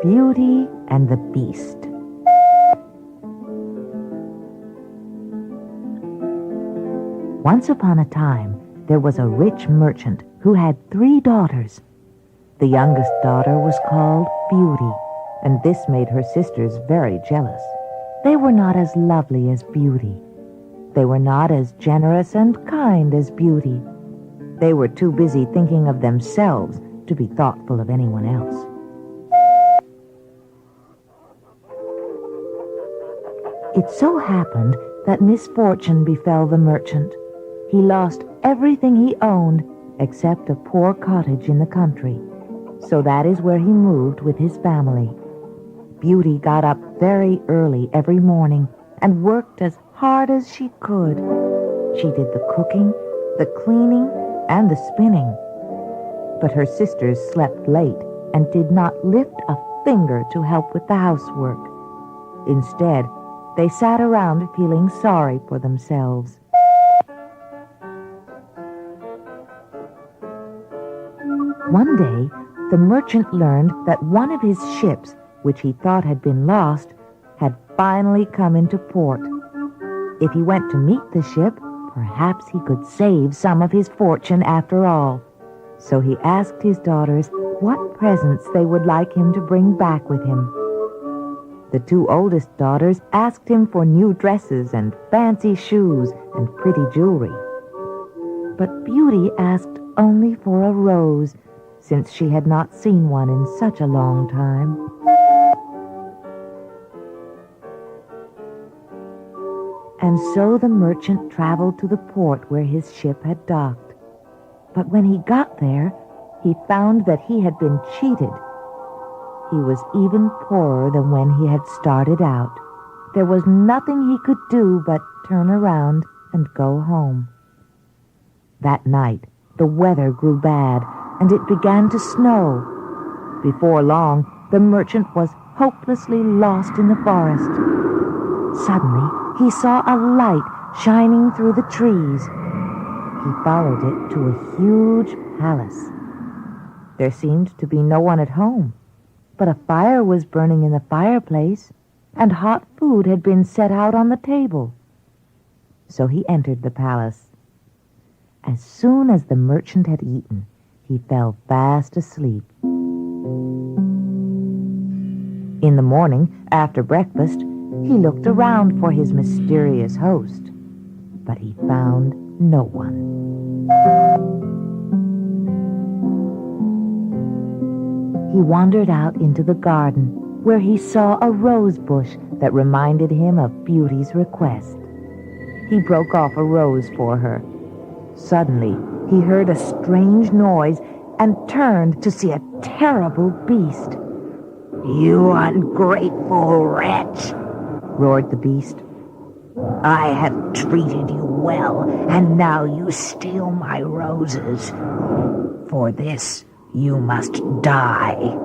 Beauty and the Beast. Once upon a time, there was a rich merchant who had 3 daughters. The youngest daughter was called Beauty, and this made her sisters very jealous. They were not as lovely as Beauty. They were not as generous and kind as Beauty. They were too busy thinking of themselves to be thoughtful of anyone else. It so happened that misfortune befell the merchant. He lost everything he owned except a poor cottage in the country. So that is where he moved with his family. Beauty got up very early every morning and worked as hard as she could. She did the cooking, the cleaning, and the spinning. But her sisters slept late and did not lift a finger to help with the housework. Instead, they sat around feeling sorry for themselves. One day, the merchant learned that one of his ships, which he thought had been lost, had finally come into port. If he went to meet the ship, perhaps he could save some of his fortune after all. So he asked his daughters what presents they would like him to bring back with him. The 2 oldest daughters asked him for new dresses and fancy shoes and pretty jewelry. But Beauty asked only for a rose, since she had not seen one in such a long time. And so the merchant traveled to the port where his ship had docked. But when he got there, he found that he had been cheated. He was even poorer than when he had started out. There was nothing he could do but turn around and go home. That night, the weather grew bad, and it began to snow. Before long, the merchant was hopelessly lost in the forest. Suddenly, he saw a light shining through the trees. He followed it to a huge palace. There seemed to be no one at home, but a fire was burning in the fireplace, and hot food had been set out on the table. So he entered the palace. As soon as the merchant had eaten, he fell fast asleep. In the morning, after breakfast, he looked around for his mysterious host, but he found no one. He wandered out into the garden, where he saw a rose bush that reminded him of Beauty's request. He broke off a rose for her. Suddenly, he heard a strange noise and turned to see a terrible beast. "You ungrateful wretch!" roared the beast. "I have treated you well, and now you steal my roses. For this, you must die."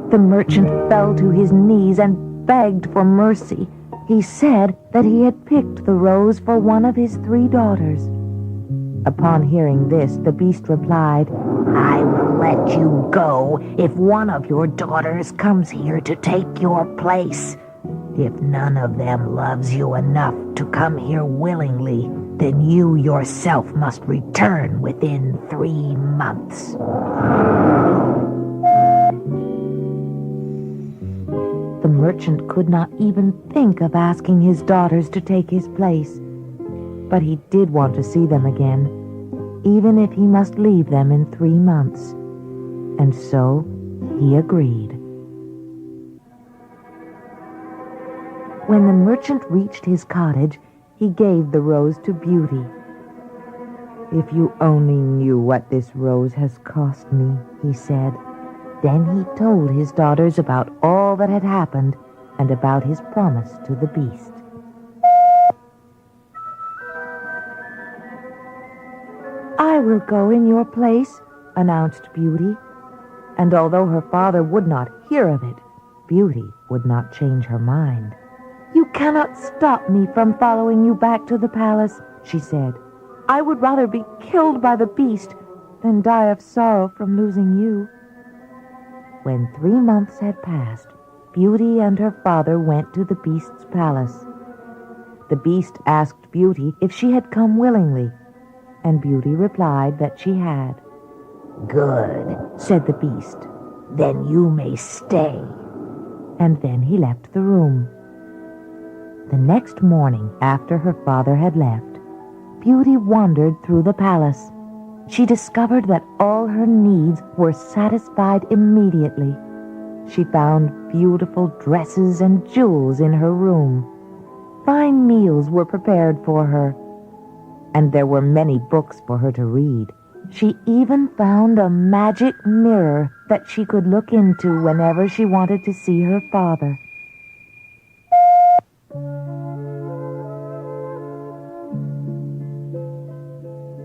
The merchant fell to his knees and begged for mercy. He said that he had picked the rose for one of his 3 daughters. Upon hearing this, the beast replied, "I will let you go if one of your daughters comes here to take your place. If none of them loves you enough to come here willingly, then you yourself must return within 3 months." The merchant could not even think of asking his daughters to take his place, but he did want to see them again, even if he must leave them in 3 months. And so he agreed. When the merchant reached his cottage, he gave the rose to Beauty. "If you only knew what this rose has cost me," he said. Then he told his daughters about all that had happened and about his promise to the beast. "I will go in your place," announced Beauty. And although her father would not hear of it, Beauty would not change her mind. "You cannot stop me from following you back to the palace," she said. "I would rather be killed by the beast than die of sorrow from losing you." When 3 months had passed, Beauty and her father went to the Beast's palace. The Beast asked Beauty if she had come willingly, and Beauty replied that she had. "Good," said the Beast. "Then you may stay." And then he left the room. The next morning, after her father had left, Beauty wandered through the palace. She discovered that all her needs were satisfied immediately. She found beautiful dresses and jewels in her room. Fine meals were prepared for her, and there were many books for her to read. She even found a magic mirror that she could look into whenever she wanted to see her father.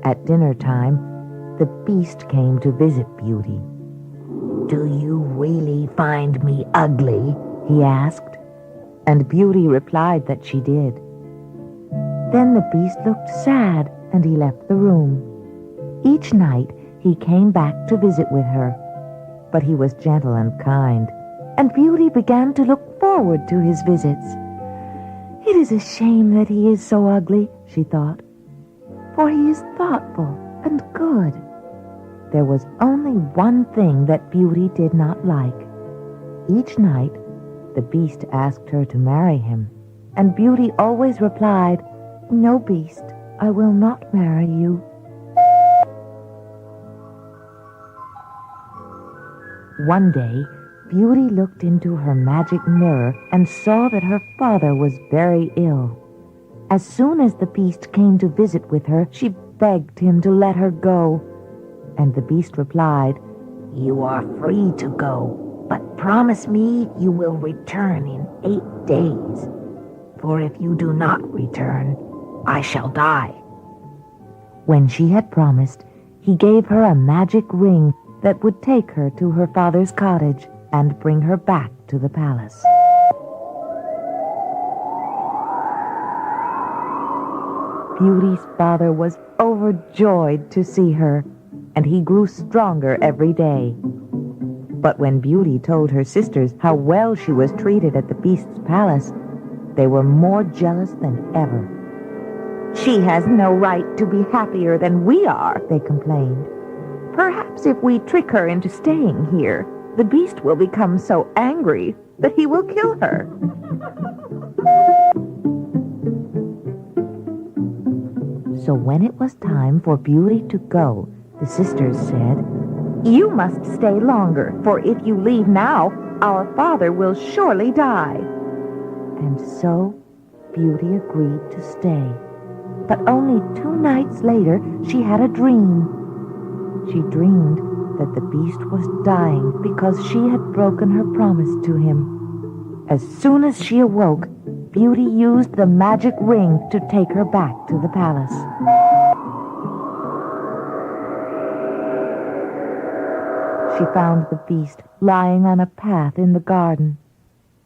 At dinner time, the Beast came to visit Beauty. "Do you really find me ugly?" he asked, and Beauty replied that she did. Then the Beast looked sad, and he left the room. Each night he came back to visit with her, but he was gentle and kind, and Beauty began to look forward to his visits. "It is a shame that he is so ugly," she thought, "for he is thoughtful and good." There was only one thing that Beauty did not like. Each night, the Beast asked her to marry him, and Beauty always replied, "No, Beast, I will not marry you." One day, Beauty looked into her magic mirror and saw that her father was very ill. As soon as the Beast came to visit with her, she begged him to let her go. And the Beast replied, "You are free to go, but promise me you will return in 8 days. For if you do not return, I shall die." When she had promised, he gave her a magic ring that would take her to her father's cottage and bring her back to the palace. Beauty's father was overjoyed to see her, and he grew stronger every day. But when Beauty told her sisters how well she was treated at the Beast's palace, they were more jealous than ever. "She has no right to be happier than we are," they complained. "Perhaps if we trick her into staying here, the Beast will become so angry that he will kill her." So when it was time for Beauty to go, the sisters said, "You must stay longer, for if you leave now, our father will surely die." And so Beauty agreed to stay. But only 2 nights later, she had a dream. She dreamed that the Beast was dying because she had broken her promise to him. As soon as she awoke, Beauty used the magic ring to take her back to the palace. She found the Beast lying on a path in the garden.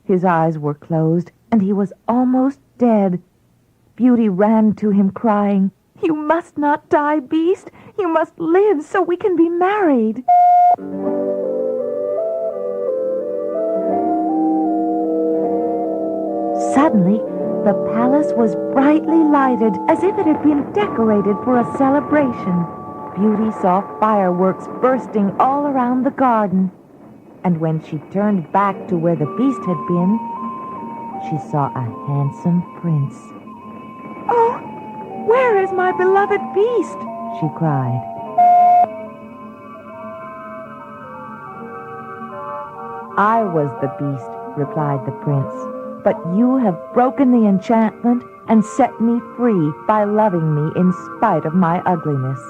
His eyes were closed, and he was almost dead. Beauty ran to him, crying, "You must not die, Beast! You must live so we can be married!" Suddenly, the palace was brightly lighted, as if it had been decorated for a celebration. Beauty saw fireworks bursting all around the garden, and when she turned back to where the Beast had been, she saw a handsome prince. "Oh, where is my beloved Beast?" she cried. "I was the Beast," replied the prince, "but you have broken the enchantment and set me free by loving me in spite of my ugliness."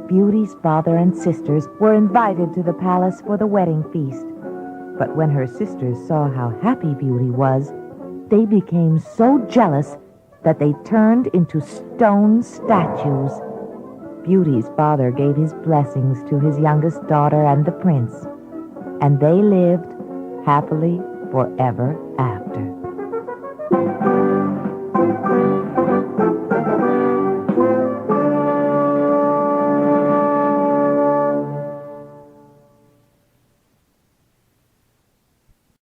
Beauty's father and sisters were invited to the palace for the wedding feast. But when her sisters saw how happy Beauty was, they became so jealous that they turned into stone statues. Beauty's father gave his blessings to his youngest daughter and the prince, and they lived happily forever after.